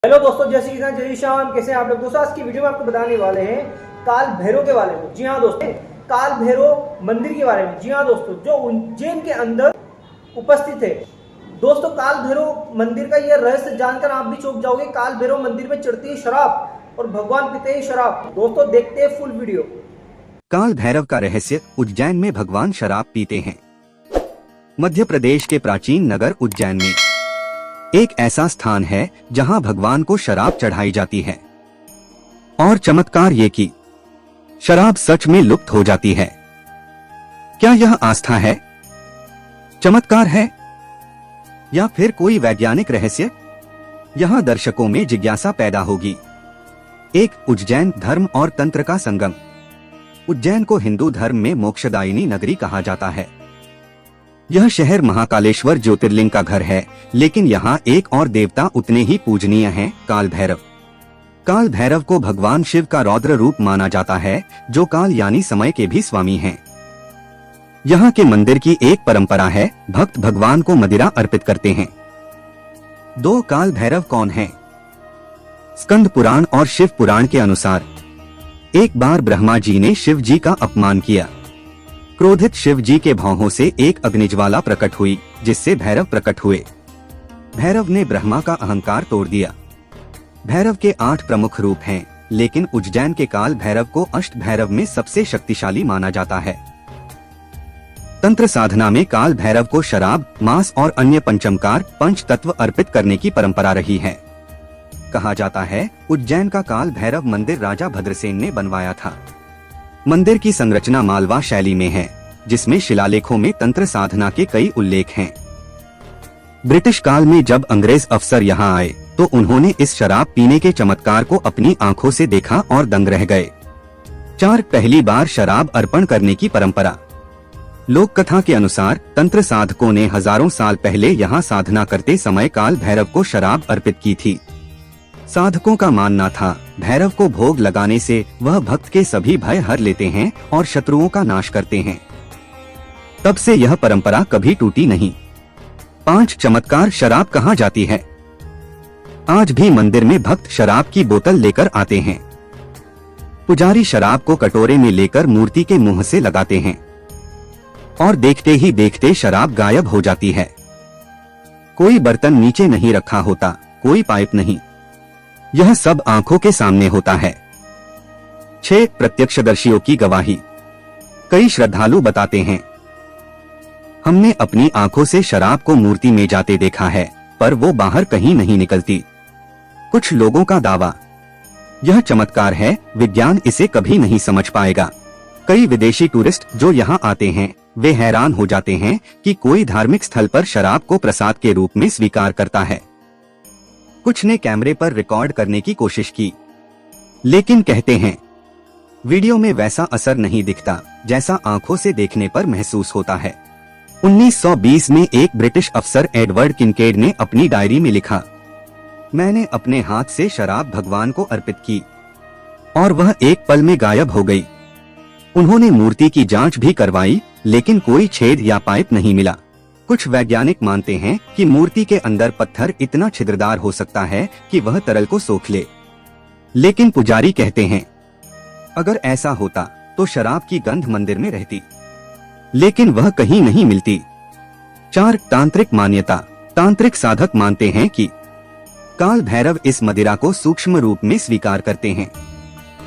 Hello दोस्तों, जय श्री कृष्ण, जय श्याम। कैसे हैं आप लोग दोस्तों? आज की वीडियो में आपको बताने वाले हैं काल भैरव के बारे में। जी हाँ दोस्तों, काल भैरव मंदिर के बारे में। जी हाँ दोस्तों, जो उज्जैन के अंदर उपस्थित है। दोस्तों, काल भैरव मंदिर का यह रहस्य जानकर आप भी चौंक जाओगे। काल भैरव मंदिर में चढ़ती है शराब और भगवान पीते हैं शराब। दोस्तों देखते हैं फुल वीडियो। काल भैरव का रहस्य। उज्जैन में भगवान शराब पीते हैं। मध्य प्रदेश के प्राचीन नगर उज्जैन में एक ऐसा स्थान है जहां भगवान को शराब चढ़ाई जाती है। और चमत्कार ये कि शराब सच में लुप्त हो जाती है। क्या यह आस्था है, चमत्कार है, या फिर कोई वैज्ञानिक रहस्य? यहां दर्शकों में जिज्ञासा पैदा होगी। एक उज्जैन धर्म और तंत्र का संगम। उज्जैन को हिंदू धर्म में मोक्षदायिनी नगरी कहा जाता है। यह शहर महाकालेश्वर ज्योतिर्लिंग का घर है, लेकिन यहाँ एक और देवता उतने ही पूजनीय हैं, काल भैरव। काल भैरव को भगवान शिव का रौद्र रूप माना जाता है, जो काल यानी समय के भी स्वामी हैं। यहाँ के मंदिर की एक परंपरा है, भक्त भगवान को मदिरा अर्पित करते हैं। दो काल भैरव कौन हैं? स्कंद पुराण और शिव पुराण के अनुसार एक बार ब्रह्मा जी ने शिव जी का अपमान किया। क्रोधित शिव जी के भौहों से एक अग्निज्वाला प्रकट हुई, जिससे भैरव प्रकट हुए। भैरव ने ब्रह्मा का अहंकार तोड़ दिया। भैरव के 8 प्रमुख रूप हैं, लेकिन उज्जैन के काल भैरव को अष्ट भैरव में सबसे शक्तिशाली माना जाता है। तंत्र साधना में काल भैरव को शराब, मांस और अन्य पंचमकार पंच तत्व अर्पित करने की परंपरा रही है। कहा जाता है उज्जैन का काल भैरव मंदिर राजा भद्रसेन ने बनवाया था। मंदिर की संरचना मालवा शैली में है, जिसमें शिलालेखों में तंत्र साधना के कई उल्लेख हैं। ब्रिटिश काल में जब अंग्रेज अफसर यहाँ आए तो उन्होंने इस शराब पीने के चमत्कार को अपनी आंखों से देखा और दंग रह गए। 4 पहली बार शराब अर्पण करने की परंपरा। लोक कथा के अनुसार तंत्र साधकों ने हजारों साल पहले यहाँ साधना करते समय काल भैरव को शराब अर्पित की थी। साधकों का मानना था भैरव को भोग लगाने से वह भक्त के सभी भय हर लेते हैं और शत्रुओं का नाश करते हैं। तब से यह परंपरा कभी टूटी नहीं। 5 चमत्कार। शराब कहाँ जाती है? आज भी मंदिर में भक्त शराब की बोतल लेकर आते हैं। पुजारी शराब को कटोरे में लेकर मूर्ति के मुंह से लगाते हैं और देखते ही देखते शराब गायब हो जाती है। कोई बर्तन नीचे नहीं रखा होता, कोई पाइप नहीं। यह सब आंखों के सामने होता है। 6 प्रत्यक्षदर्शियों की गवाही। कई श्रद्धालु बताते हैं, हमने अपनी आंखों से शराब को मूर्ति में जाते देखा है, पर वो बाहर कहीं नहीं निकलती। कुछ लोगों का दावा, यह चमत्कार है, विज्ञान इसे कभी नहीं समझ पाएगा। कई विदेशी टूरिस्ट जो यहाँ आते हैं, वे हैरान हो जाते हैं कि कोई धार्मिक स्थल पर शराब को प्रसाद के रूप में स्वीकार करता है। कुछ ने कैमरे पर रिकॉर्ड करने की कोशिश की, लेकिन कहते हैं वीडियो में वैसा असर नहीं दिखता जैसा आंखों से देखने पर महसूस होता है। 1920 में एक ब्रिटिश अफसर एडवर्ड किनकेड ने अपनी डायरी में लिखा, मैंने अपने हाथ से शराब भगवान को अर्पित की और वह एक पल में गायब हो गई। उन्होंने मूर्ति की जांच भी करवाई, लेकिन कोई छेद या पाइप नहीं मिला। कुछ वैज्ञानिक मानते हैं कि मूर्ति के अंदर पत्थर इतना छिद्रदार हो सकता है कि वह तरल को सोख ले, लेकिन पुजारी कहते हैं अगर ऐसा होता तो शराब की गंध मंदिर में रहती, लेकिन वह कहीं नहीं मिलती। 4 तांत्रिक मान्यता। तांत्रिक साधक मानते हैं कि काल भैरव इस मदिरा को सूक्ष्म रूप में स्वीकार करते हैं।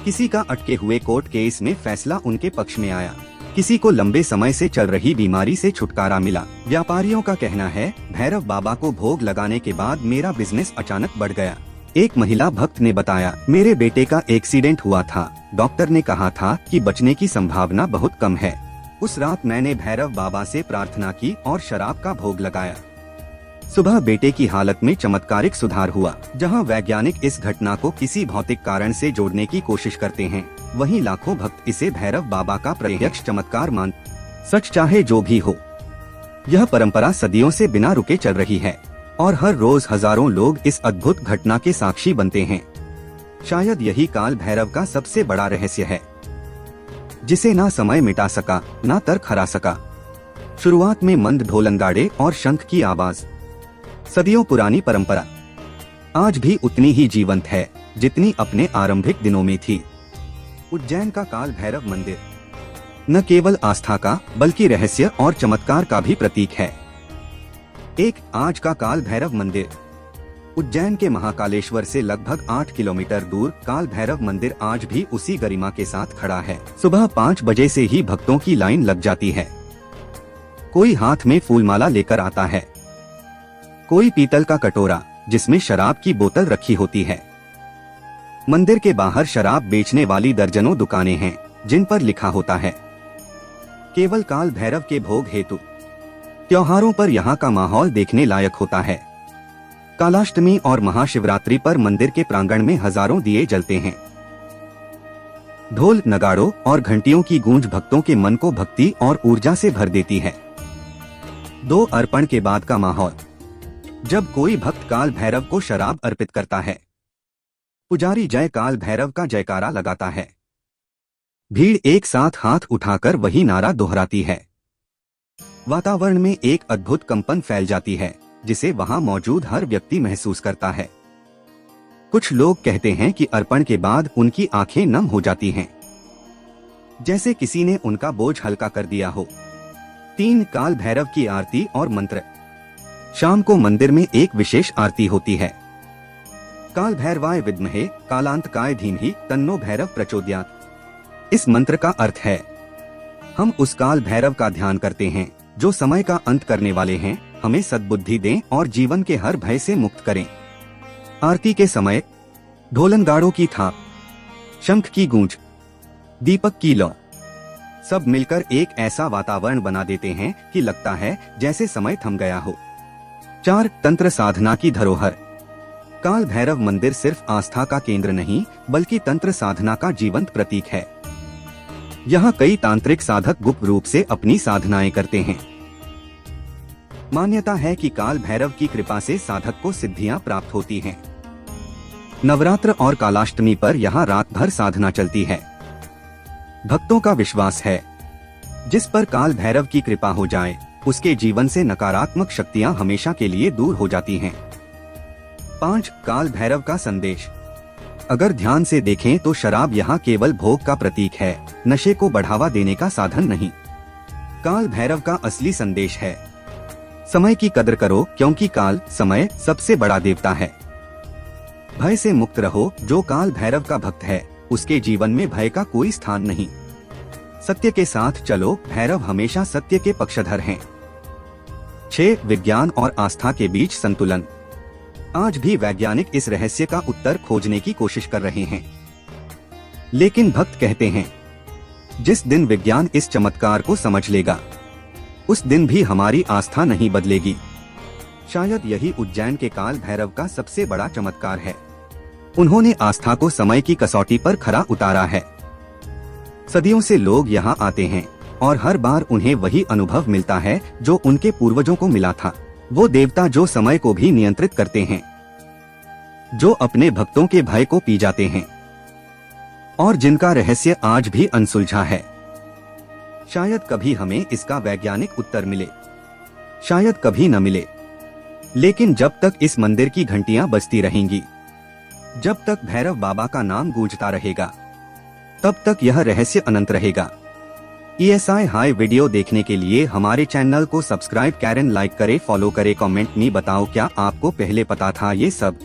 किसी का अटके हुए कोर्ट केस में फैसला उनके पक्ष में आया, किसी को लंबे समय से चल रही बीमारी से छुटकारा मिला। व्यापारियों का कहना है भैरव बाबा को भोग लगाने के बाद मेरा बिजनेस अचानक बढ़ गया। एक महिला भक्त ने बताया, मेरे बेटे का एक्सीडेंट हुआ था, डॉक्टर ने कहा था कि बचने की संभावना बहुत कम है। उस रात मैंने भैरव बाबा से प्रार्थना की और शराब का भोग लगाया। सुबह बेटे की हालत में चमत्कारिक सुधार हुआ। जहां वैज्ञानिक इस घटना को किसी भौतिक कारण से जोड़ने की कोशिश करते हैं, वहीं लाखों भक्त इसे भैरव बाबा का प्रत्यक्ष चमत्कार मान। सच चाहे जो भी हो, यह परंपरा सदियों से बिना रुके चल रही है और हर रोज हजारों लोग इस अद्भुत घटना के साक्षी बनते हैं। शायद यही काल भैरव का सबसे बड़ा रहस्य है, जिसे ना समय मिटा सका, ना तर्क हरा सका। शुरुआत में मंद ढोल नगाड़े और शंख की आवाज, सदियों पुरानी परंपरा। आज भी उतनी ही जीवंत है जितनी अपने आरंभिक दिनों में थी। उज्जैन का काल भैरव मंदिर न केवल आस्था का बल्कि रहस्य और चमत्कार का भी प्रतीक है। एक आज का काल भैरव मंदिर। उज्जैन के महाकालेश्वर से लगभग 8 किलोमीटर दूर काल भैरव मंदिर आज भी उसी गरिमा के साथ खड़ा है। सुबह 5 बजे से ही भक्तों की लाइन लग जाती है। कोई हाथ में फूलमाला लेकर आता है, कोई पीतल का कटोरा जिसमें शराब की बोतल रखी होती है। मंदिर के बाहर शराब बेचने वाली दर्जनों दुकानें हैं जिन पर लिखा होता है केवल काल भैरव के भोग हेतु। त्योहारों पर यहाँ का माहौल देखने लायक होता है। कालाष्टमी और महाशिवरात्रि पर मंदिर के प्रांगण में हजारों दिए जलते हैं। ढोल, नगाड़ों और घंटियों की गूंज भक्तों के मन को भक्ति और ऊर्जा से भर देती है। 2 अर्पण के बाद का माहौल। जब कोई भक्त काल भैरव को शराब अर्पित करता है, पुजारी जय काल भैरव का जयकारा लगाता है। भीड़ एक साथ हाथ उठाकर वही नारा दोहराती है। वातावरण में एक अद्भुत कंपन फैल जाती है जिसे वहां मौजूद हर व्यक्ति महसूस करता है। कुछ लोग कहते हैं कि अर्पण के बाद उनकी आंखें नम हो जाती हैं, जैसे किसी ने उनका बोझ हल्का कर दिया हो। 3 काल भैरव की आरती और मंत्र। शाम को मंदिर में एक विशेष आरती होती है। काल भैरवाय विद्महे कालांतकाय धीमहि तन्नो भैरव प्रचोदयात्। इस मंत्र का अर्थ है, हम उस काल भैरव का ध्यान करते हैं जो समय का अंत करने वाले हैं। हमें सद्बुद्धि दें और जीवन के हर भय से मुक्त करें। आरती के समय ढोलनगाड़ों की थाप, शंख की गूंज, दीपक की लौ सब मिलकर एक ऐसा वातावरण बना देते हैं कि लगता है जैसे समय थम गया हो। 4 तंत्र साधना की धरोहर। काल भैरव मंदिर सिर्फ आस्था का केंद्र नहीं बल्कि तंत्र साधना का जीवंत प्रतीक है। यहाँ कई तांत्रिक साधक गुप्त रूप से अपनी साधनाएं करते हैं। मान्यता है कि काल भैरव की कृपा से साधक को सिद्धियां प्राप्त होती हैं। नवरात्र और कालाष्टमी पर यहाँ रात भर साधना चलती है। भक्तों का विश्वास है, जिस पर काल भैरव की कृपा हो जाए उसके जीवन से नकारात्मक शक्तियां हमेशा के लिए दूर हो जाती हैं। 5 काल भैरव का संदेश। अगर ध्यान से देखें तो शराब यहाँ केवल भोग का प्रतीक है, नशे को बढ़ावा देने का साधन नहीं। काल भैरव का असली संदेश है, समय की कदर करो क्योंकि काल समय सबसे बड़ा देवता है। भय से मुक्त रहो, जो काल भैरव का भक्त है उसके जीवन में भय का कोई स्थान नहीं। सत्य के साथ चलो, भैरव हमेशा सत्य के पक्षधर हैं। 6 विज्ञान और आस्था के बीच संतुलन। आज भी वैज्ञानिक इस रहस्य का उत्तर खोजने की कोशिश कर रहे हैं, लेकिन भक्त कहते हैं जिस दिन विज्ञान इस चमत्कार को समझ लेगा उस दिन भी हमारी आस्था नहीं बदलेगी। शायद यही उज्जैन के काल भैरव का सबसे बड़ा चमत्कार है। उन्होंने आस्था को समय की कसौटी पर खरा उतारा है। सदियों से लोग यहाँ आते हैं और हर बार उन्हें वही अनुभव मिलता है जो उनके पूर्वजों को मिला था। वो देवता जो समय को भी नियंत्रित करते हैं, जो अपने भक्तों के भय को पी जाते हैं और जिनका रहस्य आज भी अनसुलझा है। शायद कभी हमें इसका वैज्ञानिक उत्तर मिले, शायद कभी न मिले, लेकिन जब तक इस मंदिर की घंटियां बजती रहेंगी, जब तक भैरव बाबा का नाम गूंजता रहेगा, तब तक यह रहस्य अनंत रहेगा। ESI हाई वीडियो देखने के लिए हमारे चैनल को सब्सक्राइब करें, लाइक करें, फॉलो करें, कमेंट में बताओ क्या आपको पहले पता था ये सब।